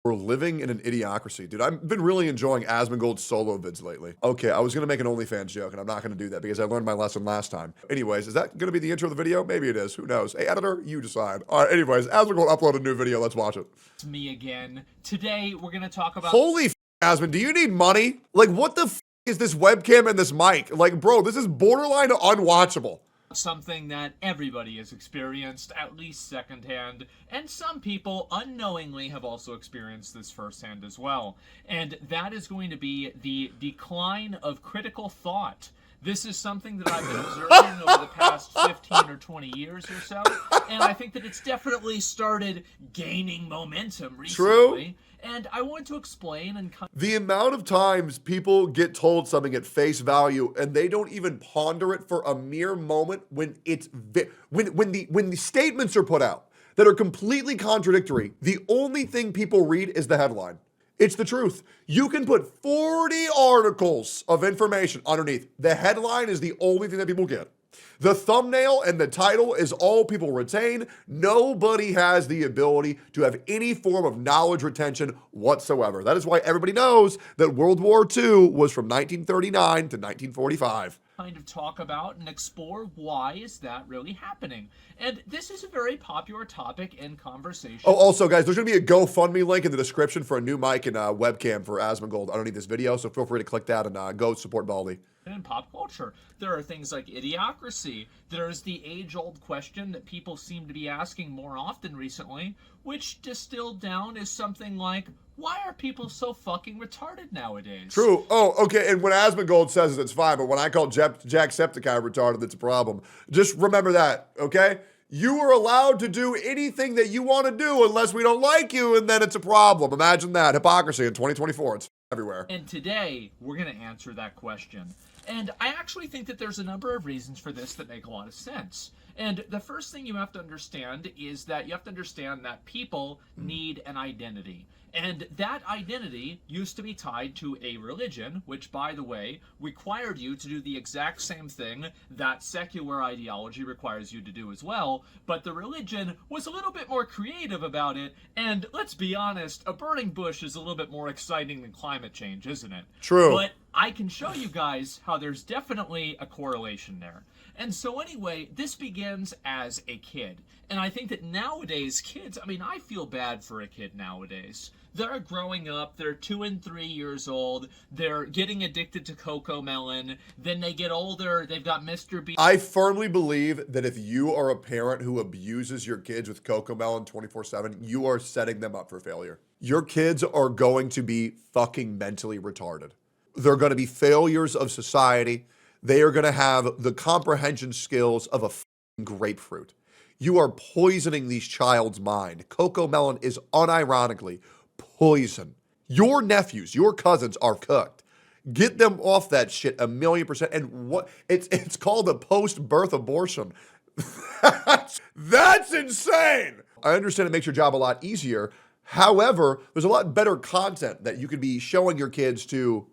We're living in an idiocracy. Dude, I've been really enjoying Asmongold's solo vids lately. Okay, I was gonna make an OnlyFans joke, and I'm not gonna do that because I learned my lesson last time. Anyways, is that gonna be the intro of the video? Maybe it is. Who knows? Hey, editor, you decide. All right, anyways, Asmongold uploaded a new video. Let's watch it. It's me again. Today, we're gonna talk about— Holy Asmon, do you need money? Like, what the is this webcam and this mic? Like, bro, this is borderline unwatchable. something that everybody has experienced, at least secondhand, and some people unknowingly have also experienced this firsthand as well. And that is going to be the decline of critical thought. This is something that I've been observing over the past 15 or 20 years or so, and I think that it's definitely started gaining momentum recently. True. And I want to explain and the amount of times people get told something at face value and they don't even ponder it for a mere moment when it's when the statements are put out that are completely contradictory. The only thing people read is the headline. It's the truth. You can put 40 articles of information underneath. The headline is the only thing that people get. The thumbnail and the title is all people retain. Nobody has the ability to have any form of knowledge retention whatsoever. That is why everybody knows that World War II was from 1939 to 1945. kind of talk about and explore why is that really happening. And this is a very popular topic in conversation. Oh, also, guys, there's going to be a GoFundMe link in the description for a new mic and webcam for Asmongold underneath this video, so feel free to click that and go support Baldy. In pop culture, there are things like Idiocracy. There's the age-old question that people seem to be asking more often recently, which distilled down is something like, why are people so fucking retarded nowadays? True. Oh, okay. And when Asmongold says it, it's fine. But when I call Jacksepticeye retarded, it's a problem. Just remember that, okay? You are allowed to do anything that you want to do unless we don't like you, and then it's a problem. Imagine that. Hypocrisy in 2024. It's everywhere. And today, we're going to answer that question. And I actually think that there's a number of reasons for this that make a lot of sense. And the first thing you have to understand is that you have to understand that people need an identity. And that identity used to be tied to a religion, which, by the way, required you to do the exact same thing that secular ideology requires you to do as well. But the religion was a little bit more creative about it. And let's be honest, a burning bush is a little bit more exciting than climate change, isn't it? True. But I can show you guys how there's definitely a correlation there. And so anyway, this begins as a kid. And I think that nowadays kids, I mean, I feel bad for a kid nowadays. They're growing up, they're 2 and 3 years old, they're getting addicted to Cocomelon, then they get older, they've got Mr. B. I firmly believe that if you are a parent who abuses your kids with Cocomelon 24/7, you are setting them up for failure. Your kids are going to be fucking mentally retarded. They're going to be failures of society. They are going to have the comprehension skills of a fucking grapefruit. You are poisoning these child's mind. Cocomelon is unironically poison. Your nephews, your cousins are cooked. Get them off that shit 1,000,000%. And what it's called a post-birth abortion. That's insane. I understand it makes your job a lot easier. However, there's a lot better content that you could be showing your kids to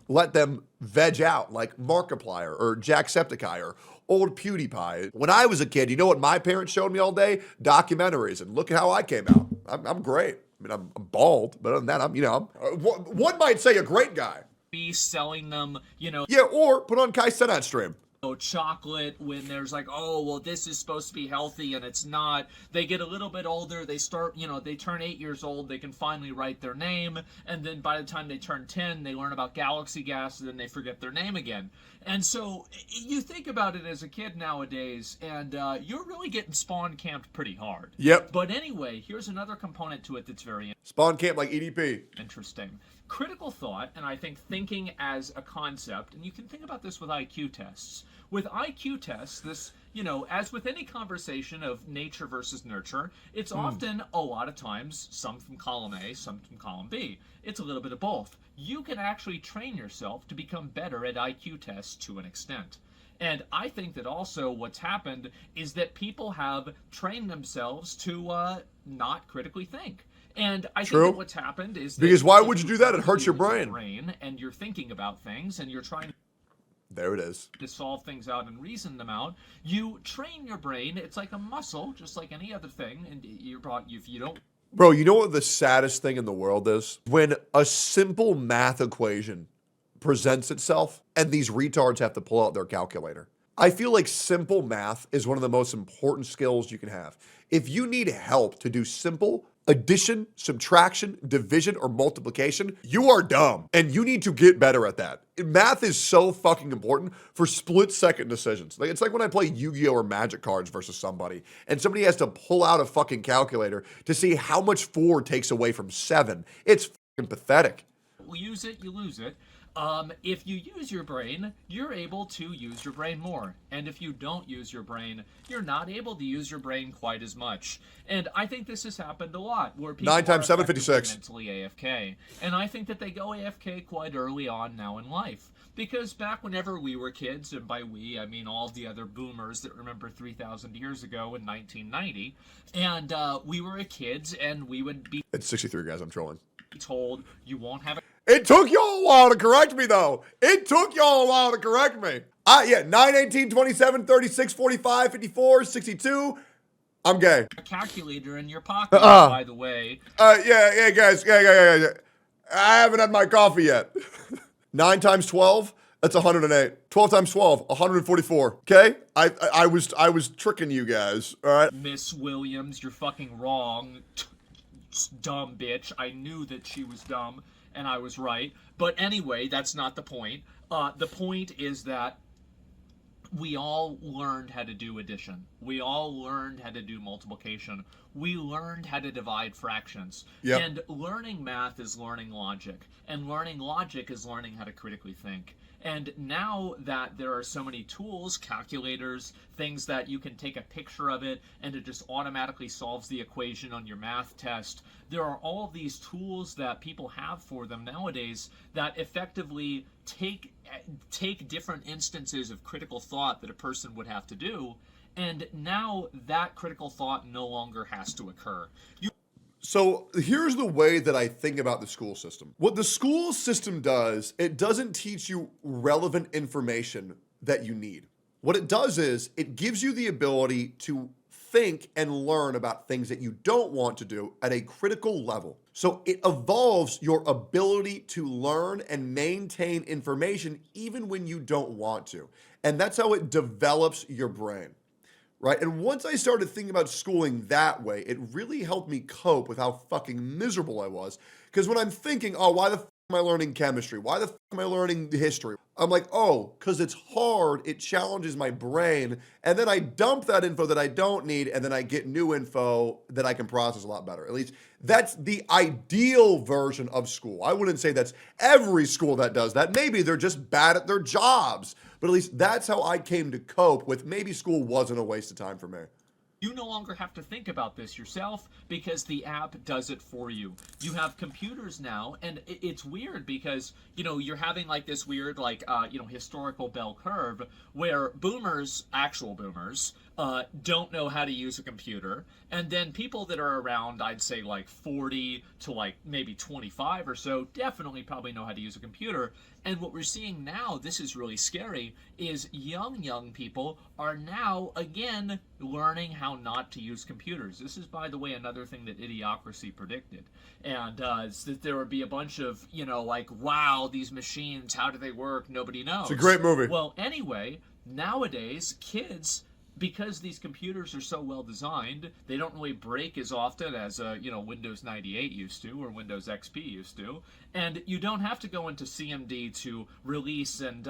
let them veg out, like Markiplier or Jacksepticeye or old PewDiePie. When I was a kid, you know what my parents showed me all day? Documentaries, and look at how I came out. I'm great. I mean, I'm bald, but other than that, I'm one might say a great guy. Be selling them, Yeah, or put on Kai Cenat stream. Chocolate when there's like, oh, well, this is supposed to be healthy and it's not. They get a little bit older, they start, they turn 8 years old, they can finally write their name, and then by the time they turn 10, they learn about galaxy gas, and then they forget their name again. And so you think about it as a kid nowadays, and you're really getting spawn camped pretty hard. Yep. But anyway, here's another component to it that's very Spawn camp like EDP. interesting. Critical thought, and I think thinking as a concept, and you can think about this with IQ tests. With IQ tests, this, as with any conversation of nature versus nurture, it's often, a lot of times, some from column A, some from column B. It's a little bit of both. You can actually train yourself to become better at IQ tests to an extent. And I think that also what's happened is that people have trained themselves to not critically think. And I think that what's happened is that because why would you do that? It hurts your brain. And you're thinking about things, and you're trying there it is. to solve things out and reason them out. You train your brain. It's like a muscle, just like any other thing. And if you don't Bro, you know what the saddest thing in the world is? When a simple math equation presents itself and these retards have to pull out their calculator. I feel like simple math is one of the most important skills you can have. If you need help to do simple addition, subtraction, division, or multiplication, you are dumb and you need to get better at that. Math is so fucking important for split-second decisions. Like, it's like when I play Yu-Gi-Oh! Or Magic cards versus somebody and somebody has to pull out a fucking calculator to see how much 4 takes away from 7. It's fucking pathetic. You use it, you lose it. If you use your brain, you're able to use your brain more. And if you don't use your brain, you're not able to use your brain quite as much. And I think this has happened a lot, where people 9 times 7, 56. Mentally AFK. And I think that they go AFK quite early on now in life. Because back whenever we were kids, and by we, I mean all the other boomers that remember 3,000 years ago in 1990, and we were kids, and we would be... It's 63, guys, I'm trolling. ...told, you won't have a... It took y'all a while to correct me, though. It took y'all a while to correct me. Yeah, 9, 18, 27, 36, 45, 54, 62. I'm gay. A calculator in your pocket, by the way. Yeah, guys. Yeah. I haven't had my coffee yet. 9 times 12, that's 108. 12 times 12, 144. Okay? I was tricking you guys, all right? Miss Williams, you're fucking wrong. Dumb bitch. I knew that she was dumb. And I was right. But anyway, that's not the point. The point is that we all learned how to do addition. We all learned how to do multiplication. We learned how to divide fractions. Yep. And learning math is learning logic. And learning logic is learning how to critically think. And now that there are so many tools, calculators, things that you can take a picture of it and it just automatically solves the equation on your math test, there are all these tools that people have for them nowadays that effectively take different instances of critical thought that a person would have to do, and now that critical thought no longer has to occur. So here's the way that I think about the school system. What the school system does, it doesn't teach you relevant information that you need. What it does is it gives you the ability to think and learn about things that you don't want to do at a critical level. So it evolves your ability to learn and maintain information even when you don't want to. And that's how it develops your brain. Right? And once I started thinking about schooling that way, it really helped me cope with how fucking miserable I was. Because when I'm thinking, oh, why the fuck am I learning chemistry? Why the fuck am I learning history? I'm like, oh, because it's hard, it challenges my brain, and then I dump that info that I don't need, and then I get new info that I can process a lot better. At least that's the ideal version of school. I wouldn't say that's every school that does that. Maybe they're just bad at their jobs. But at least that's how I came to cope with maybe school wasn't a waste of time for me. You no longer have to think about this yourself because the app does it for you. You have computers now, and it's weird because, you know, you're having like this weird, like, historical bell curve where boomers, actual boomers, don't know how to use a computer. And then people that are around, I'd say like 40 to like maybe 25 or so, definitely probably know how to use a computer. And what we're seeing now, this is really scary, is young people are now, again, learning how not to use computers. This is, by the way, another thing that Idiocracy predicted. And it's that there would be a bunch of, like, wow, these machines, how do they work? Nobody knows. It's a great movie. Well, anyway, nowadays, kids, because these computers are so well designed, they don't really break as often as Windows 98 used to or Windows XP used to, and you don't have to go into CMD to release and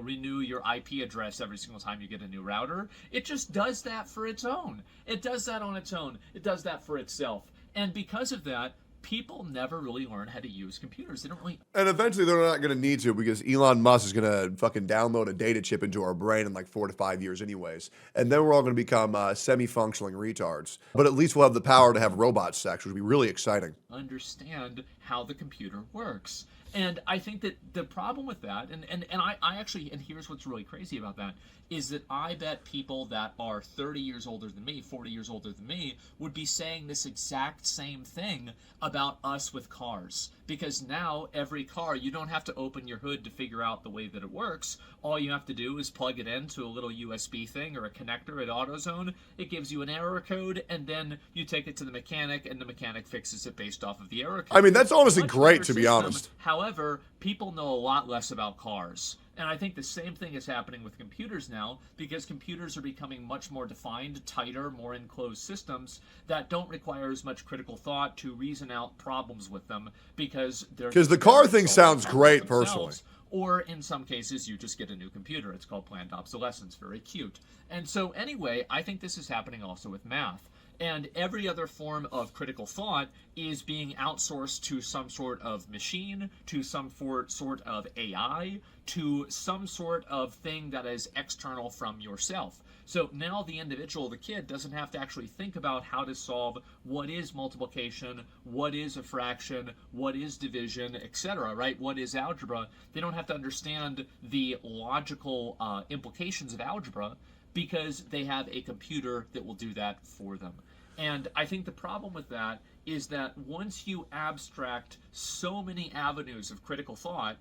renew your IP address every single time you get a new router. It just does that for its own. It does that on its own. It does that for itself. And because of that, people never really learn how to use computers. They don't really... And eventually they're not going to need to because Elon Musk is going to fucking download a data chip into our brain in like 4 to 5 years anyways. And then we're all going to become semi-functioning retards. But at least we'll have the power to have robot sex, which would be really exciting. Understand how the computer works. And I think that the problem with that, and I actually, and here's what's really crazy about that, is that I bet people that are 30 years older than me, 40 years older than me, would be saying this exact same thing about about us with cars, because now every car, you don't have to open your hood to figure out the way that it works. All you have to do is plug it into a little USB thing or a connector at AutoZone. It gives you an error code, and then you take it to the mechanic, and the mechanic fixes it based off of the error code. I mean, that's honestly Much great, better to be system. honest. However, people know a lot less about cars. And I think the same thing is happening with computers now, because computers are becoming much more defined, tighter, more enclosed systems that don't require as much critical thought to reason out problems with them, because they're... Because the car thing sounds great, personally. Or in some cases, you just get a new computer. It's called planned obsolescence. Very cute. And so anyway, I think this is happening also with math. And every other form of critical thought is being outsourced to some sort of machine, to some sort of AI, to some sort of thing that is external from yourself. So now the individual, the kid, doesn't have to actually think about how to solve what is multiplication, what is a fraction, what is division, etc., right? What is algebra? They don't have to understand the logical implications of algebra, because they have a computer that will do that for them. And I think the problem with that is that once you abstract so many avenues of critical thought,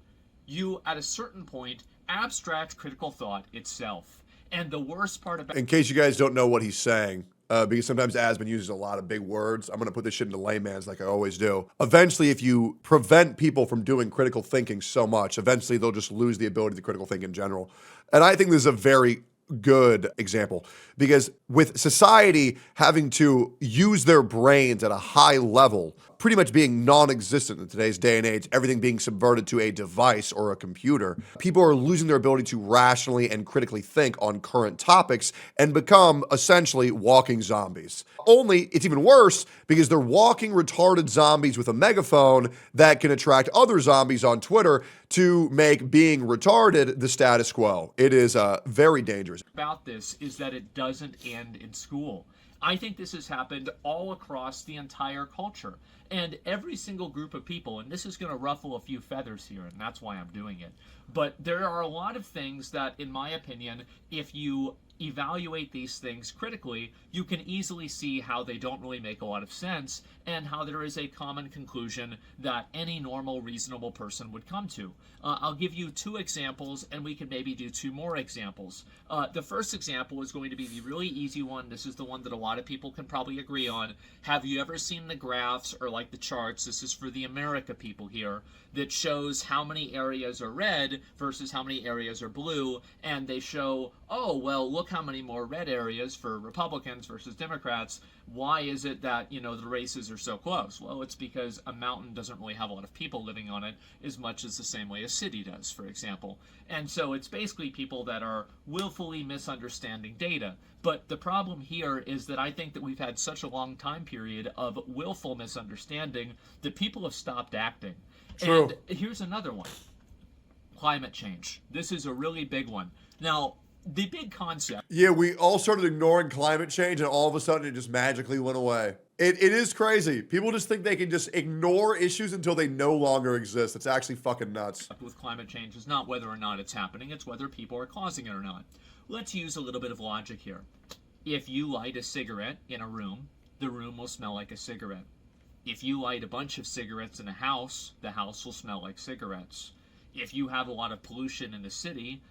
you, at a certain point, abstract critical thought itself. And the worst part about... In case you guys don't know what he's saying, because sometimes Asmon uses a lot of big words, I'm going to put this shit into layman's like I always do. Eventually, if you prevent people from doing critical thinking so much, eventually they'll just lose the ability to critical think in general. And I think this is a very good example, because with society having to use their brains at a high level, pretty much being non-existent in today's day and age, everything being subverted to a device or a computer, people are losing their ability to rationally and critically think on current topics and become essentially walking zombies. Only it's even worse because they're walking retarded zombies with a megaphone that can attract other zombies on Twitter to make being retarded the status quo. It is very dangerous. About this is that it doesn't end in school. I think this has happened all across the entire culture. And every single group of people, and this is going to ruffle a few feathers here, and that's why I'm doing it, but there are a lot of things that, in my opinion, if you evaluate these things critically, you can easily see how they don't really make a lot of sense, and how there is a common conclusion that any normal, reasonable person would come to. I'll give you two examples, and we can maybe do two more examples. The first example is going to be the really easy one. This is the one that a lot of people can probably agree on. Have you ever seen the graphs or like the charts? This is for the America people here, that shows how many areas are red versus how many areas are blue, and they show, oh, well, look how many more red areas for Republicans versus Democrats. Why is it that, you know, the races are so close? Well, it's because a mountain doesn't really have a lot of people living on it as much as the same way a city does, for example. And so it's basically people that are willfully misunderstanding data. But the problem here is that I think that we've had such a long time period of willful misunderstanding that people have stopped acting. True. And here's another one. Climate change. This is a really big one. Now, the big concept... Yeah, we all started ignoring climate change, and all of a sudden it just magically went away. It is crazy. People just think they can just ignore issues until they no longer exist. It's actually fucking nuts. ...with climate change is not whether or not it's happening, it's whether people are causing it or not. Let's use a little bit of logic here. If you light a cigarette in a room, the room will smell like a cigarette. If you light a bunch of cigarettes in a house, the house will smell like cigarettes. If you have a lot of pollution in the city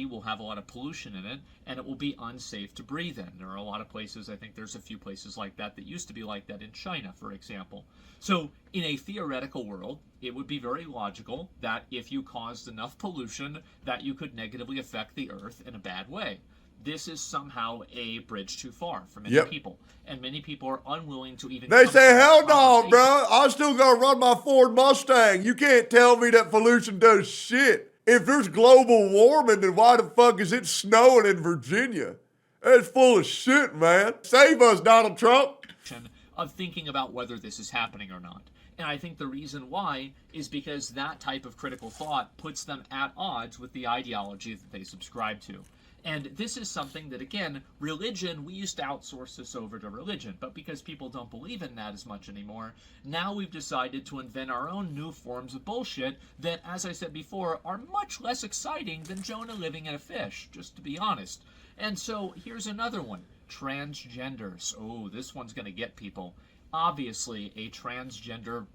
will have a lot of pollution in it, and it will be unsafe to breathe in. There are a lot of places, I think there's a few places like that used to be like that in China, for example. So in a theoretical world, it would be very logical that if you caused enough pollution, that you could negatively affect the earth in a bad way. This is somehow a bridge too far for many people. And many people are unwilling to even... They say, hell no, bro. I still gotta run my Ford Mustang. You can't tell me that pollution does shit. If there's global warming, then why the fuck is it snowing in Virginia? That's full of shit, man. Save us, Donald Trump. ...of thinking about whether this is happening or not. And I think the reason why is because that type of critical thought puts them at odds with the ideology that they subscribe to. And this is something that, again, religion, we used to outsource this over to religion, but because people don't believe in that as much anymore, now we've decided to invent our own new forms of bullshit that, as I said before, are much less exciting than Jonah living in a fish, just to be honest. And so here's another one. Transgenders. Oh, this one's going to get people. obviously a transgender,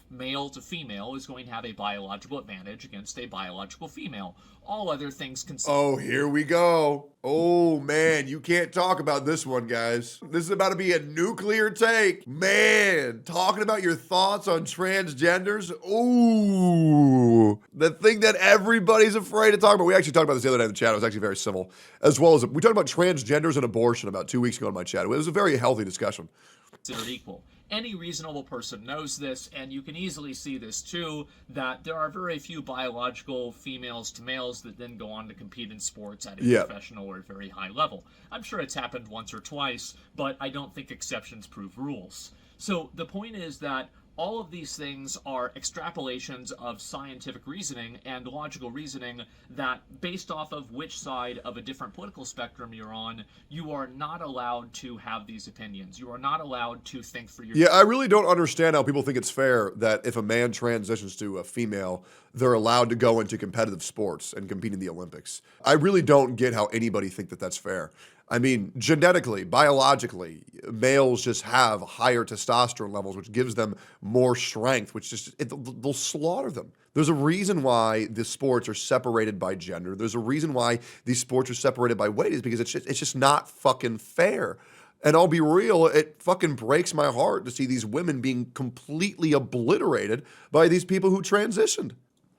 male to female is going to have a biological advantage against a biological female. All other things considered. Oh, here we go. Oh, man, you can't talk about this one, guys. This is about to be a nuclear take. Man, talking about your thoughts on transgenders. Ooh, the thing that everybody's afraid to talk about. We actually talked about this the other day in the chat. It was actually very civil. As well as, we talked about transgenders and abortion about 2 weeks ago in my chat. It was a very healthy discussion. Considered equal. Any reasonable person knows this, and you can easily see this too, that there are very few biological females to males that then go on to compete in sports at a professional or very high level. I'm sure it's happened once or twice, but I don't think exceptions prove rules. So the point is that all of these things are extrapolations of scientific reasoning and logical reasoning that, based off of which side of a different political spectrum you're on, you are not allowed to have these opinions. You are not allowed to think for yourself. Yeah, I really don't understand how people think it's fair that if a man transitions to a female, they're allowed to go into competitive sports and compete in the Olympics. I really don't get how anybody think that that's fair. I mean, genetically, biologically, males just have higher testosterone levels, which gives them more strength, which just, they'll slaughter them. There's a reason why the sports are separated by gender. There's a reason why these sports are separated by weight, is because it's just not fucking fair. And I'll be real, it fucking breaks my heart to see these women being completely obliterated by these people who transitioned.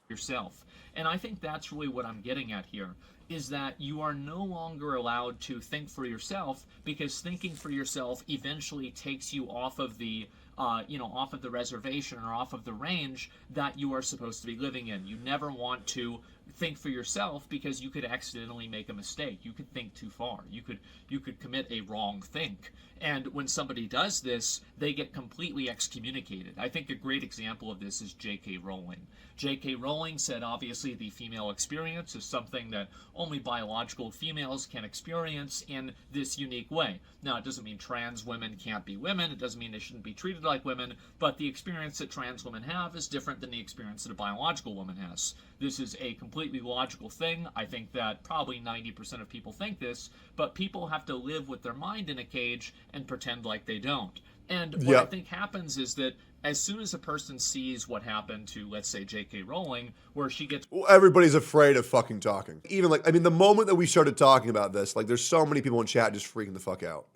Yourself. And I think that's really what I'm getting at here, is that you are no longer allowed to think for yourself, because thinking for yourself eventually takes you off of the off of the reservation or off of the range that you are supposed to be living in. You never want to think for yourself, because you could accidentally make a mistake. You could think too far. You could commit a wrong think. And when somebody does this, they get completely excommunicated. I think a great example of this is J.K. Rowling. J.K. Rowling said, obviously, the female experience is something that only biological females can experience in this unique way. Now, it doesn't mean trans women can't be women. It doesn't mean they shouldn't be treated like women. But the experience that trans women have is different than the experience that a biological woman has. This is a completely logical thing. I think that probably 90% of people think this, but people have to live with their mind in a cage and pretend like they don't. And what I think happens is that as soon as a person sees what happened to, let's say, J.K. Rowling, where she gets... Well, everybody's afraid of fucking talking. Even the moment that we started talking about this, there's so many people in chat just freaking the fuck out.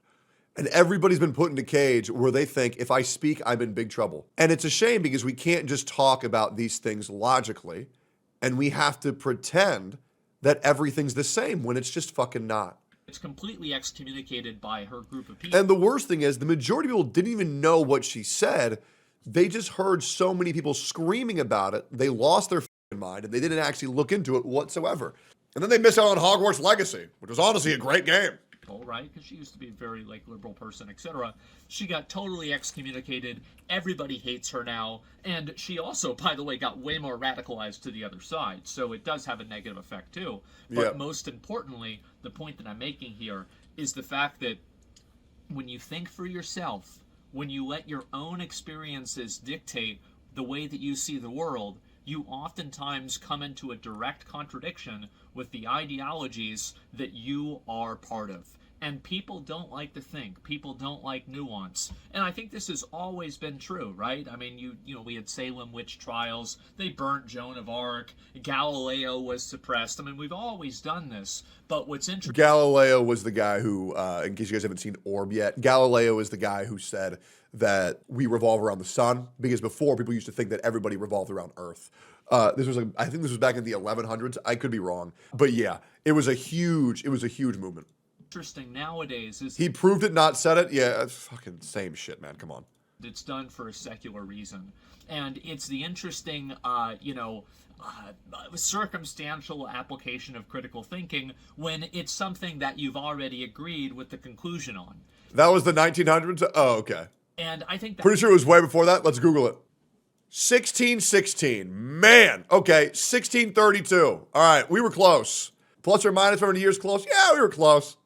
And everybody's been put in a cage where they think, if I speak, I'm in big trouble. And it's a shame, because we can't just talk about these things logically, and we have to pretend that everything's the same when it's just fucking not. It's completely excommunicated by her group of people. And the worst thing is, the majority of people didn't even know what she said. They just heard so many people screaming about it, they lost their fucking mind, and they didn't actually look into it whatsoever. And then they miss out on Hogwarts Legacy, which was honestly a great game. Right? Because she used to be a very liberal person, etc. She got totally excommunicated. Everybody hates her now. And she also, by the way, got way more radicalized to the other side. So it does have a negative effect too. But most importantly, the point that I'm making here is the fact that when you think for yourself, when you let your own experiences dictate the way that you see the world, you oftentimes come into a direct contradiction with the ideologies that you are part of. And people don't like to think. People don't like nuance. And I think this has always been true, right? I mean, we had Salem witch trials. They burnt Joan of Arc. Galileo was suppressed. I mean, we've always done this. But what's interesting... Galileo was the guy who, in case you guys haven't seen Orb yet, Galileo is the guy who said that we revolve around the sun, because before people used to think that everybody revolved around Earth. I think this was back in the 1100s. I could be wrong. But yeah, it was a huge movement. Interesting nowadays is he proved it, not said it. Yeah, it's fucking same shit, man. Come on. It's done for a secular reason, and it's the interesting, circumstantial application of critical thinking when it's something that you've already agreed with the conclusion on. That was the 1900s. Oh, okay. And I think pretty sure it was way before that. Let's Google it. 1616. Man. Okay. 1632. All right. We were close. Plus or minus how many years close? Yeah, we were close.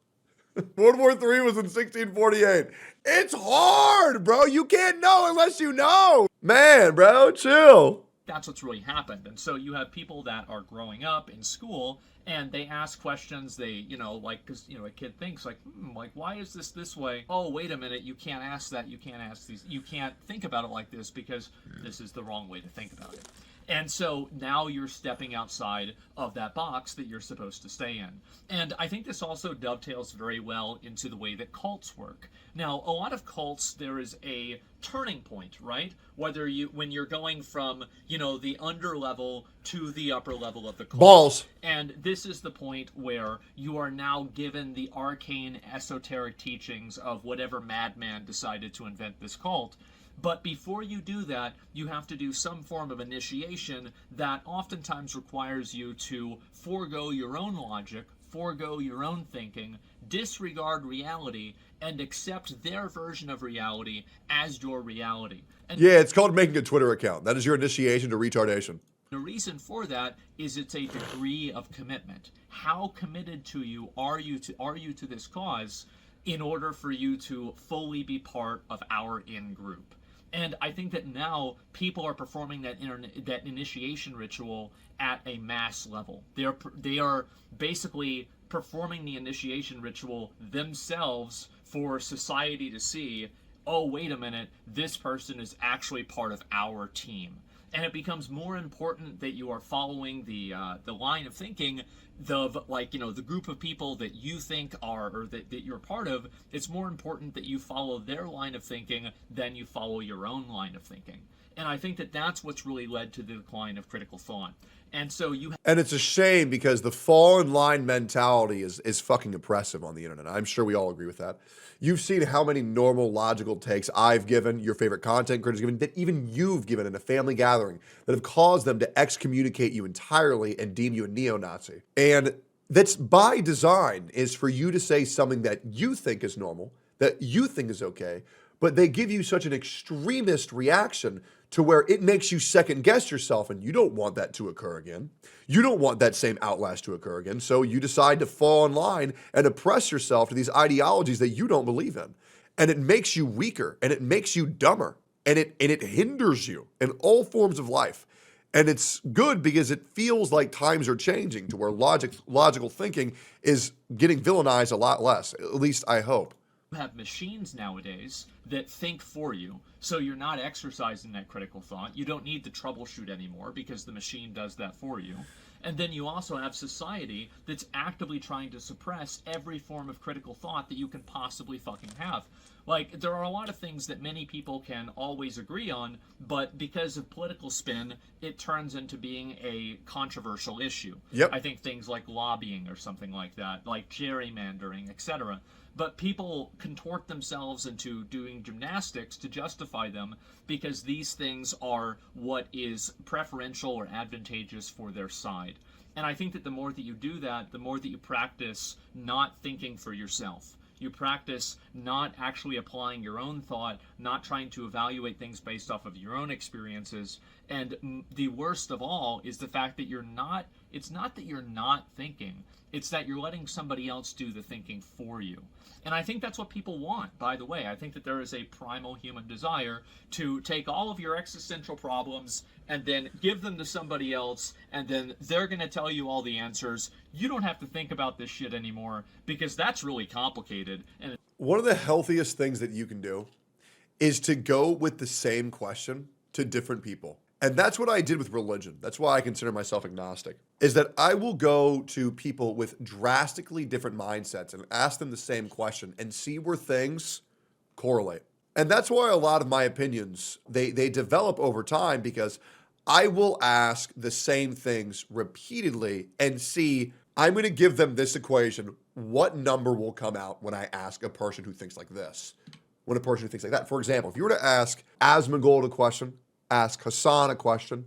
World War III was in 1648. It's hard, bro. You can't know unless you know. Man, bro, chill. That's what's really happened. And so you have people that are growing up in school and they ask questions. They, like, because, a kid thinks like, like, why is this way? Oh, wait a minute. You can't ask that. You can't ask these. You can't think about it like this because this is the wrong way to think about it. And so now you're stepping outside of that box that you're supposed to stay in. And I think this also dovetails very well into the way that cults work. Now, a lot of cults, there is a turning point, right? When you're going from, the under level to the upper level of the cult. Balls. And this is the point where you are now given the arcane esoteric teachings of whatever madman decided to invent this cult. But before you do that, you have to do some form of initiation that oftentimes requires you to forego your own logic, forego your own thinking, disregard reality, and accept their version of reality as your reality. And yeah, it's called making a Twitter account. That is your initiation to retardation. the reason for that is it's a degree of commitment. How committed to you are you to this cause in order for you to fully be part of our in-group? And I think that now people are performing that initiation ritual at a mass level. They are basically performing the initiation ritual themselves for society to see, oh, wait a minute, this person is actually part of our team. And it becomes more important that you are following the line of thinking, the group of people that you think are, or that you're part of. It's more important that you follow their line of thinking than you follow your own line of thinking. And I think that that's what's really led to the decline of critical thought. And so and it's a shame because the fall in line mentality is fucking oppressive on the internet. I'm sure we all agree with that. You've seen how many normal logical takes I've given, your favorite content creators given, that even you've given in a family gathering that have caused them to excommunicate you entirely and deem you a neo-Nazi. And that's by design, is for you to say something that you think is normal, that you think is okay, but they give you such an extremist reaction to where it makes you second guess yourself, and you don't want that to occur again. You don't want that same outlast to occur again, so you decide to fall in line and oppress yourself to these ideologies that you don't believe in. And it makes you weaker, and it makes you dumber, and it hinders you in all forms of life. And it's good because it feels like times are changing to where logical thinking is getting villainized a lot less, at least I hope. Have machines nowadays that think for you, so you're not exercising that critical thought. You don't need to troubleshoot anymore because the machine does that for you. And then you also have society that's actively trying to suppress every form of critical thought that you can possibly fucking have. Like, there are a lot of things that many people can always agree on, but because of political spin, it turns into being a controversial issue. Yep. I think things like lobbying or something like that, like gerrymandering, etc. But people contort themselves into doing gymnastics to justify them because these things are what is preferential or advantageous for their side. And I think that the more that you do that, the more that you practice not thinking for yourself. You practice not actually applying your own thought, not trying to evaluate things based off of your own experiences. And the worst of all is the fact that it's not that you're not thinking, it's that you're letting somebody else do the thinking for you. And I think that's what people want, by the way. I think that there is a primal human desire to take all of your existential problems and then give them to somebody else, and then they're going to tell you all the answers. You don't have to think about this shit anymore because that's really complicated. And one of the healthiest things that you can do is to go with the same question to different people. And that's what I did with religion. That's why I consider myself agnostic, is that I will go to people with drastically different mindsets and ask them the same question and see where things correlate. And that's why a lot of my opinions, they develop over time, because I will ask the same things repeatedly and see, I'm going to give them this equation. What number will come out when I ask a person who thinks like this? When a person who thinks like that. For example, if you were to ask Asmongold a question, ask Hassan a question,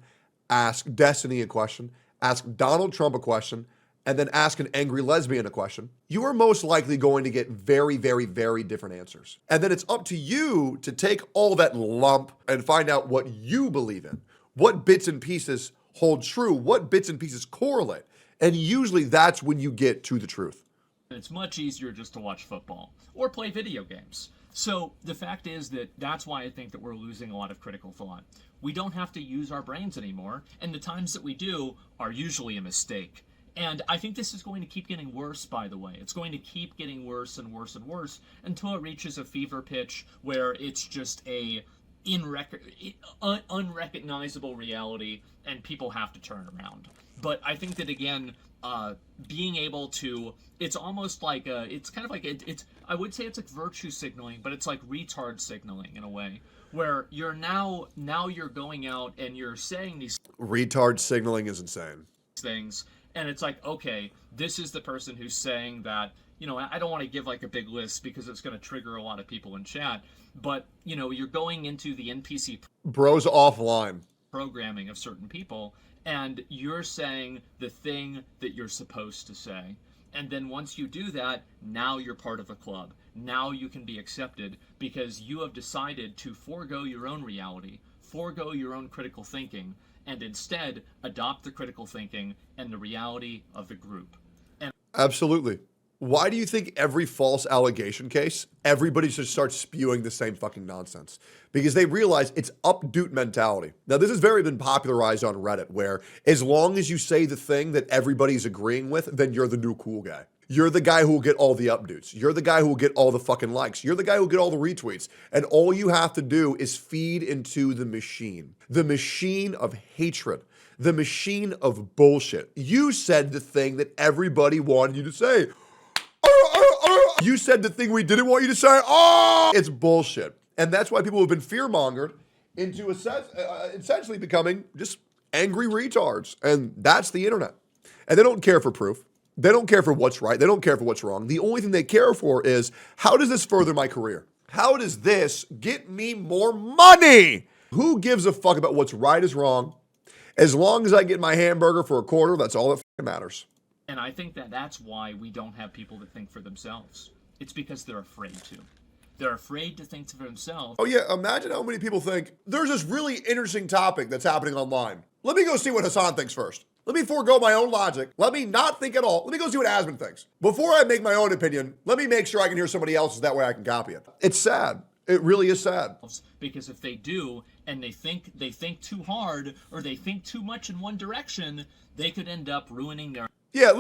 ask Destiny a question, ask Donald Trump a question, and then ask an angry lesbian a question, you are most likely going to get very, very, very different answers. And then it's up to you to take all that lump and find out what you believe in, what bits and pieces hold true, what bits and pieces correlate. And usually that's when you get to the truth. it's much easier just to watch football or play video games. So the fact is that that's why I think that we're losing a lot of critical thought. We don't have to use our brains anymore, and the times that we do are usually a mistake. And I think this is going to keep getting worse, by the way. It's going to keep getting worse and worse and worse until it reaches a fever pitch where it's just a unrecognizable reality and people have to turn around. But I think that, again, being able to, it's almost like it's kind of like it's I would say it's like virtue signaling, but it's like retard signaling in a way, where you're now you're going out and you're saying these Retard signaling is insane. things, and it's like, okay, this is the person who's saying that, I don't want to give like a big list because it's going to trigger a lot of people in chat, but you're going into the NPC Bros offline. programming of certain people, and you're saying the thing that you're supposed to say. And then once you do that, now you're part of a club. Now you can be accepted because you have decided to forego your own reality, forego your own critical thinking, and instead adopt the critical thinking and the reality of the group. And Absolutely. Why do you think every false allegation case, everybody just starts spewing the same fucking nonsense? Because they realize it's updoot mentality. Now, this has very been popularized on Reddit, where as long as you say the thing that everybody's agreeing with, then you're the new cool guy. You're the guy who will get all the updates. You're the guy who will get all the fucking likes. You're the guy who will get all the retweets. And all you have to do is feed into the machine of hatred, the machine of bullshit. You said the thing that everybody wanted you to say. You said the thing we didn't want you to say. Oh, it's bullshit. And that's why people have been fear-mongered into essentially becoming just angry retards. And that's the internet. And they don't care for proof. They don't care for what's right. They don't care for what's wrong. The only thing they care for is, how does this further my career? How does this get me more money? Who gives a fuck about what's right is wrong? As long as I get my hamburger for a quarter, that's all that fucking matters. And I think that that's why we don't have people that think for themselves. It's because they're afraid to. They're afraid to think for themselves. Oh yeah, imagine how many people think, there's this really interesting topic that's happening online. Let me go see what Hassan thinks first. Let me forego my own logic. Let me not think at all. Let me go see what Asmon thinks. Before I make my own opinion, let me make sure I can hear somebody else's, that way I can copy it. It's sad. It really is sad. Because if they do, and they think too hard, or they think too much in one direction, they could end up ruining their... Yeah,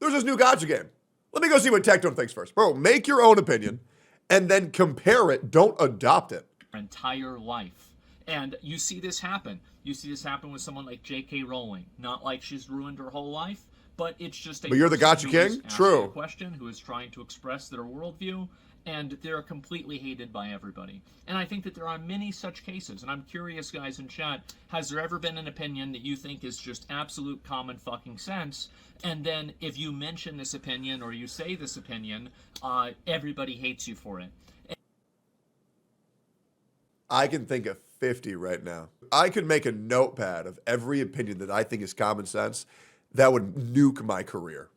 there's this new gotcha game. Let me go see what Tectone thinks first. Bro, make your own opinion, and then compare it. Don't adopt it. Entire life. And you see this happen. You see this happen with someone like J.K. Rowling. Not like she's ruined her whole life, but it's just a... But you're the gotcha king? True. A question, who is trying to express their worldview, and they're completely hated by everybody. And I think that there are many such cases, and I'm curious, guys in chat, has there ever been an opinion that you think is just absolute common fucking sense, and then if you mention this opinion or you say this opinion, everybody hates you for it? I can think of 50 right now. I could make a notepad of every opinion that I think is common sense that would nuke my career.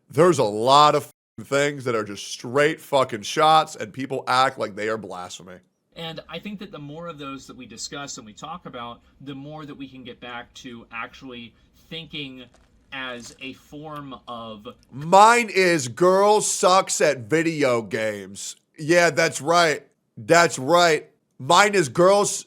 There's a lot of things that are just straight fucking shots, and people act like they are blasphemy. And I think that the more of those that we discuss and we talk about, the more that we can get back to actually thinking as a form of... Mine is girls sucks at video games. Yeah, that's right. That's right. Mine is girls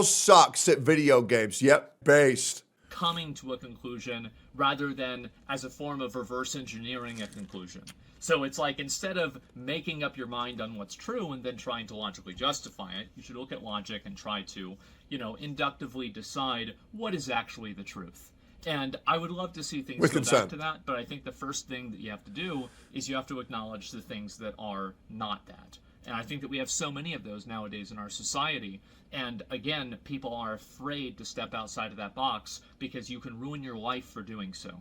sucks at video games. Yep, based. Coming to a conclusion rather than as a form of reverse engineering a conclusion. So it's like, instead of making up your mind on what's true and then trying to logically justify it, you should look at logic and try to, inductively decide what is actually the truth. And I would love to see things with go consent. back to that, but I think the first thing that you have to do is you have to acknowledge the things that are not that. And I think that we have so many of those nowadays in our society. And again, people are afraid to step outside of that box because you can ruin your life for doing so.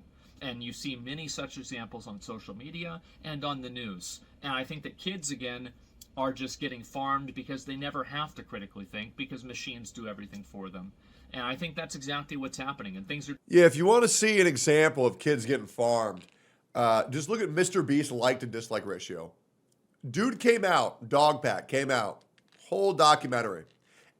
And you see many such examples on social media and on the news. And I think that kids, again, are just getting farmed because they never have to critically think because machines do everything for them. And I think that's exactly what's happening. And things are... Yeah, if you want to see an example of kids getting farmed, just look at Mr. Beast's like to dislike ratio. Dude came out, Dog Pack came out, whole documentary.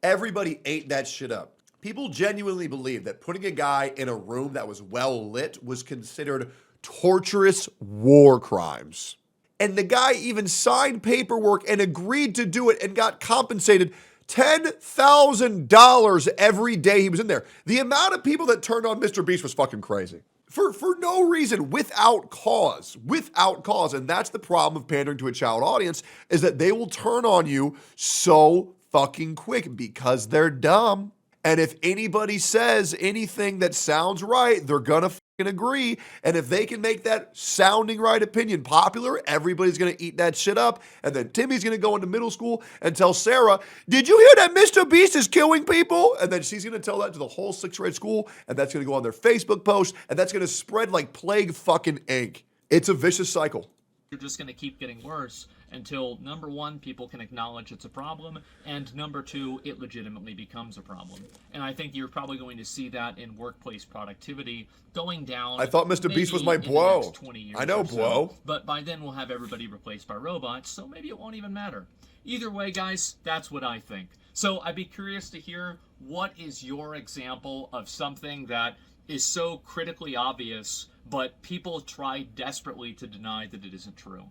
Everybody ate that shit up. People genuinely believe that putting a guy in a room that was well lit was considered torturous war crimes. And the guy even signed paperwork and agreed to do it and got compensated $10,000 every day he was in there. The amount of people that turned on Mr. Beast was fucking crazy. For no reason, without cause. And that's the problem of pandering to a child audience, is that they will turn on you so fucking quick because they're dumb. And if anybody says anything that sounds right, they're gonna fucking agree. And if they can make that sounding right opinion popular, everybody's gonna eat that shit up. And then Timmy's gonna go into middle school and tell Sarah, did you hear that Mr. Beast is killing people? And then she's gonna tell that to the whole 6th grade school, and that's gonna go on their Facebook post, and that's gonna spread like plague fucking ink. It's a vicious cycle. You're just going to keep getting worse until, number one, people can acknowledge it's a problem, and number two, it legitimately becomes a problem. And I think you're probably going to see that in workplace productivity going down. I thought Mr. Beast was my bro. 20 years I know, bro. So. But by then we'll have everybody replaced by robots, so maybe it won't even matter. Either way, guys, that's what I think. So I'd be curious to hear, what is your example of something that is so critically obvious, but people try desperately to deny that it isn't true?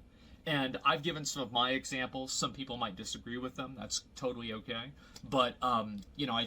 And I've given some of my examples. Some people might disagree with them. That's totally okay. But, I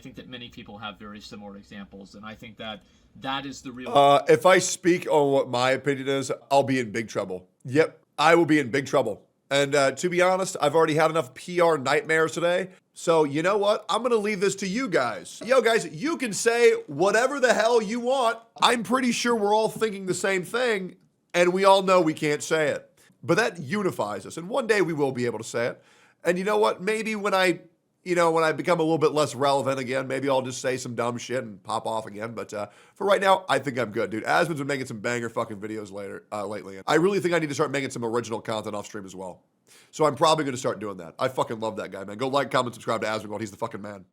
think that many people have very similar examples. And I think that that is the real... If I speak on what my opinion is, I'll be in big trouble. Yep, I will be in big trouble. And to be honest, I've already had enough PR nightmares today. So you know what? I'm going to leave this to you guys. Yo, guys, you can say whatever the hell you want. I'm pretty sure we're all thinking the same thing, and we all know we can't say it. But that unifies us, and one day we will be able to say it. And you know what? Maybe when I become a little bit less relevant again, maybe I'll just say some dumb shit and pop off again. But for right now, I think I'm good, dude. Asmon's been making some banger fucking videos lately. I really think I need to start making some original content off stream as well. So I'm probably going to start doing that. I fucking love that guy, man. Go like, comment, subscribe to Asmongold. He's the fucking man.